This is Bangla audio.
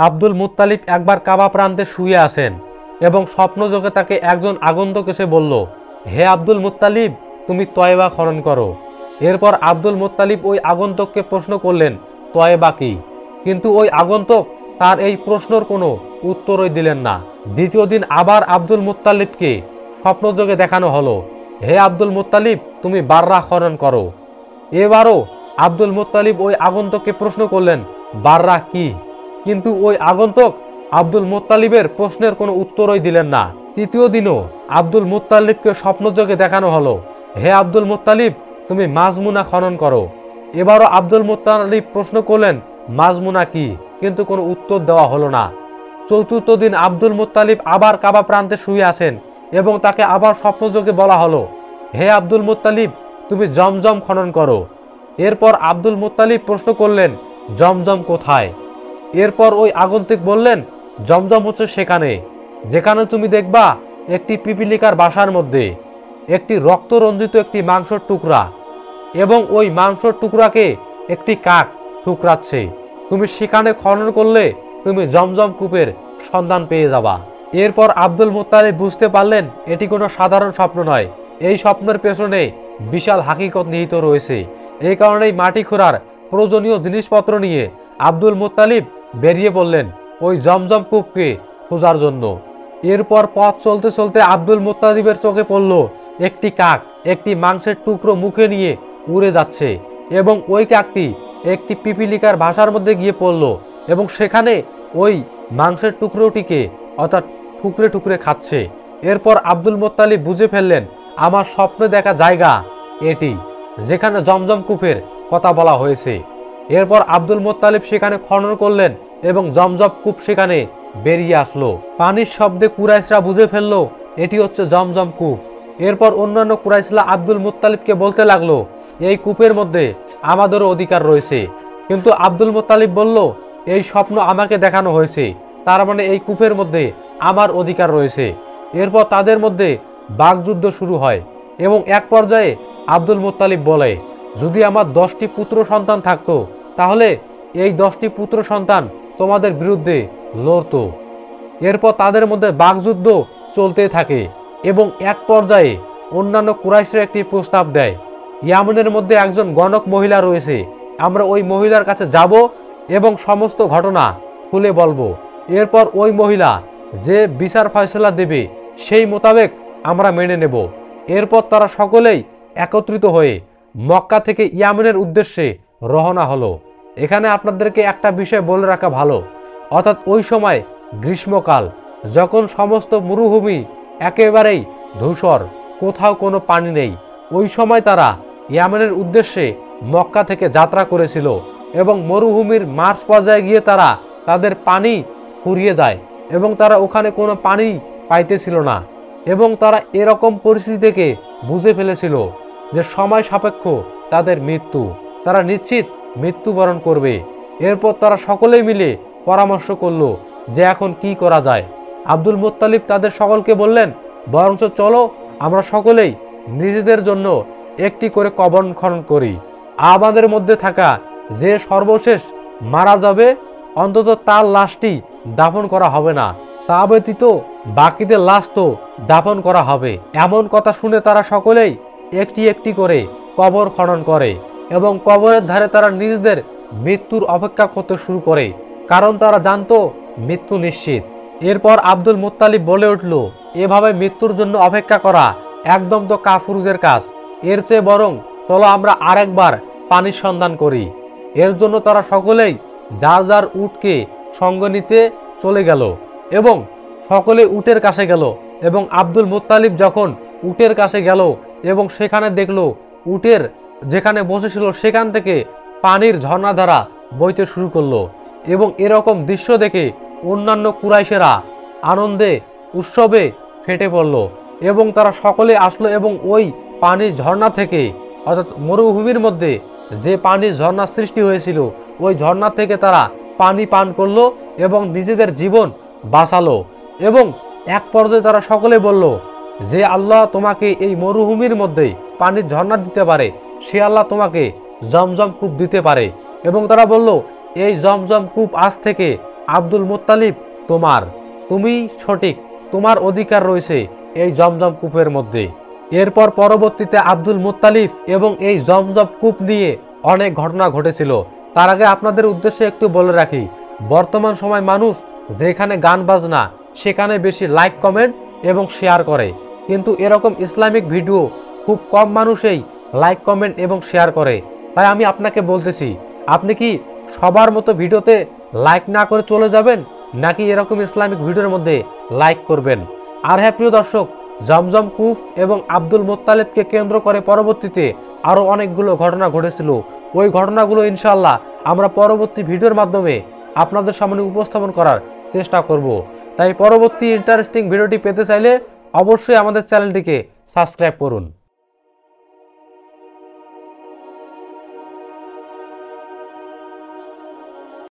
আব্দুল মুত্তালিব একবার কাবা প্রান্তে শুয়ে আছেন এবং স্বপ্নযোগে তাকে একজন আগন্তুক এসে বলল, হে আব্দুল মুত্তালিব, তুমি তয়বা খনন করো। এরপর আব্দুল মুত্তালিব ওই আগন্তুককে প্রশ্ন করলেন, তয়বা কি? কিন্তু ওই আগন্তুক তার এই প্রশ্নের কোনো উত্তরই দিলেন না। দ্বিতীয় দিন আবার আব্দুল মুত্তালিবকে স্বপ্নযোগে দেখানো হলো, হে আব্দুল মুত্তালিব, তুমি বাররা খনন করো। এবারও আব্দুল মুত্তালিব ওই আগন্তুককে প্রশ্ন করলেন, বাররা কি? কিন্তু ওই আগন্তুক আব্দুল মুত্তালিবের প্রশ্নের কোনো উত্তরই দিলেন না। তৃতীয় দিনও আব্দুল মুত্তালিবকে স্বপ্নযোগে দেখানো হলো, হে আব্দুল মুত্তালিব, তুমি মাজমুনা খনন করো। এবারও আব্দুল মুত্তালিব প্রশ্ন করলেন, মাজমুনা কি? কিন্তু কোনো উত্তর দেওয়া হলো না। চতুর্থ দিন আব্দুল মুত্তালিব আবার কাবা প্রান্তে শুয়ে আসেন এবং তাকে আবার স্বপ্নযোগে বলা হলো, হে আব্দুল মুত্তালিব, তুমি জমজম খনন করো। এরপর আব্দুল মুত্তালিব প্রশ্ন করলেন, জমজম কোথায়? এরপর ওই আগন্তুক বললেন, জমজম হচ্ছে সেখানে যেখানে তুমি দেখবা একটি পিপিলিকার বাসার মধ্যে একটি রক্তরঞ্জিত একটি মাংসের টুকরা এবং ওই মাংসের টুকরাকে একটি কাক ঠুকরাচ্ছে। তুমি সেখানে খনন করলে তুমি জমজম কূপের সন্ধান পেয়ে যাবা। এরপর আব্দুল মুত্তালিব বুঝতে পারলেন এটি কোনো সাধারণ স্বপ্ন নয়, এই স্বপ্নের পেছনে বিশাল হাকিকত নিহিত রয়েছে। এই কারণেই মাটি খোঁড়ার প্রয়োজনীয় জিনিসপত্র নিয়ে আব্দুল মুত্তালিব বেরিয়ে পড়লেন ওই জমজম কূপকে খোঁজার জন্য। এরপর পথ চলতে চলতে আব্দুল মুত্তালিবের চোখে পড়ল একটি কাক একটি মাংসের টুকরো মুখে নিয়ে উড়ে যাচ্ছে এবং ওই কাকটি একটি পিপিলিকার ভাষার মধ্যে গিয়ে পড়ল এবং সেখানে ওই মাংসের টুকরোটিকে অর্থাৎ টুকরে টুকরে খাচ্ছে। এরপর আব্দুল মুত্তালিব বুঝে ফেললেন আমার স্বপ্নে দেখা জায়গা এটি যেখানে জমজম কূপের কথা বলা হয়েছে। এরপর আব্দুল মুত্তালিব সেখানে খনন করলেন এবং জমজম কূপ সেখানে বেরিয়ে আসলো। পানির শব্দে কুরাইশরা বুঝে ফেললো এটি হচ্ছে জমজম কূপ। এরপর অন্যান্য কুরাইশরা আব্দুল মুত্তালিবকে বলতে লাগলো, এই কূপের মধ্যে আমাদেরও অধিকার রয়েছে। কিন্তু আব্দুল মুত্তালিব বলল, এই স্বপ্ন আমাকে দেখানো হয়েছে, তার মানে এই কূপের মধ্যে আমার অধিকার রয়েছে। এরপর তাদের মধ্যে বাকযুদ্ধ শুরু হয় এবং এক পর্যায়ে আব্দুল মুত্তালিব বলে, যদি আমার 10টি পুত্র সন্তান থাকতো তাহলে এই 10টি পুত্র সন্তান তোমাদের বিরুদ্ধে লড়তো। এরপর তাদের মধ্যে বাকযুদ্ধ চলতে থাকে এবং এক পর্যায়ে অন্যান্য কুরাইশরা একটি প্রস্তাব দেয়, ইয়ামেনের মধ্যে একজন গণক মহিলা রয়েছে, আমরা ওই মহিলার কাছে যাব এবং সমস্ত ঘটনা খুলে বলবো। এরপর ওই মহিলা যে বিচার ফয়সালা দেবে সেই মোতাবেক আমরা মেনে নেব। এরপর তারা সকলেই একত্রিত হয়ে মক্কা থেকে ইয়ামেনের উদ্দেশ্যে রওনা হলো। এখানে আপনাদেরকে একটা বিষয় বলে রাখা ভালো, অর্থাৎ ওই সময় গ্রীষ্মকাল, যখন সমস্ত মরুভূমি একেবারেই ধূসর, কোথাও কোনো পানি নেই, ওই সময় তারা ইয়ামেনের উদ্দেশ্যে মক্কা থেকে যাত্রা করেছিল এবং মরুভূমির মাঝ পর্যায়ে গিয়ে তারা তাদের পানি ফুরিয়ে যায় এবং তারা ওখানে কোনো পানি পাইতেছিল না এবং তারা এরকম পরিস্থিতি থেকে বুঝে ফেলেছিল যে সময় সাপেক্ষ তাদের মৃত্যু, তারা নিশ্চিত মৃত্যুবরণ করবে। এরপর তারা সকলেই মিলে পরামর্শ করলো যে এখন কি করা যায়। আব্দুল মুত্তালিব তাদের সকলকে বললেন, বরঞ্চ চলো আমরা সকলেই নিজেদের জন্য একটি করে কবর খনন করি। আমাদের মধ্যে থাকা যে সর্বশেষ মারা যাবে অন্তত তার লাশটি দাফন করা হবে না, তা ব্যতীত বাকিদের লাশ তো দাফন করা হবে। এমন কথা শুনে তারা সকলেই একটি একটি করে কবর খনন করে এবং কবরের ধারে তারা নিজেদের মৃত্যুর অপেক্ষা করতে শুরু করে, কারণ তারা জানতো মৃত্যু নিশ্চিত। এরপর আব্দুল মুত্তালিব বলে উঠল, এভাবে মৃত্যুর জন্য অপেক্ষা করা একদম তো কাফুরুজের কাজ, এর চেয়ে বরং চলো আমরা আরেকবার পানির সন্ধান করি। এর জন্য তারা সকলেই যার যার উটকে সঙ্গ নিতে চলে গেল এবং সকলে উটের কাছে গেল এবং আব্দুল মুত্তালিব যখন উটের কাছে গেল এবং সেখানে দেখলো উটের যেখানে বসেছিল সেখান থেকে পানির ঝর্ণাধারা বইতে শুরু করলো এবং এরকম দৃশ্য দেখে অন্যান্য কুরাইশেরা আনন্দে উৎসবে ফেটে পড়ল এবং তারা সকলে আসলো এবং ওই পানির ঝর্ণা থেকে অর্থাৎ মরুভূমির মধ্যে যে পানির ঝর্ণা সৃষ্টি হয়েছিল ওই ঝর্ণা থেকে তারা পানি পান করলো এবং নিজেদের জীবন বাঁচালো। এবং এক পর্যায়ে তারা সকলে বলল, যে আল্লাহ তোমাকে এই মরুভূমির মধ্যে পানির ঝর্ণা দিতে পারে সে আল্লাহ তোমাকে জমজম কূপ দিতে পারে। এবং তারা বলল, এই জমজম কূপ আজ থেকে আব্দুল মুত্তালিব তোমার, তুমি সঠিক, তোমার অধিকার রয়েছে এই জমজম কূপের মধ্যে। এরপর পরবর্তীতে আব্দুল মুত্তালিব এবং এই জমজম কূপ নিয়ে অনেক ঘটনা ঘটেছিল। তার আগে আপনাদের উদ্দেশ্যে একটু বলে রাখি, বর্তমান সময় মানুষ যেখানে গান বাজনা সেখানে বেশি লাইক কমেন্ট এবং শেয়ার করে, কিন্তু এরকম ইসলামিক ভিডিও খুব কম মানুষই লাইক কমেন্ট এবং শেয়ার করে। তাই আমি আপনাকে বলতেছি, আপনি কি সবার মতো ভিডিওতে লাইক না করে চলে যাবেন, নাকি এরকম ইসলামিক ভিডিওর মধ্যে লাইক করবেন? আর হ্যাঁ প্রিয় দর্শক, জমজম কূপ এবং আব্দুল মুত্তালিবকে কেন্দ্র করে পরবর্তীতে আরও অনেকগুলো ঘটনা ঘটেছিল। ওই ঘটনাগুলো ইনশাআল্লাহ আমরা পরবর্তী ভিডিওর মাধ্যমে আপনাদের সামনে উপস্থাপন করার চেষ্টা করব। তাই পরবর্তী ইন্টারেস্টিং ভিডিওটি পেতে চাইলে অবশ্যই আমাদের চ্যানেলটিকে সাবস্ক্রাইব করুন।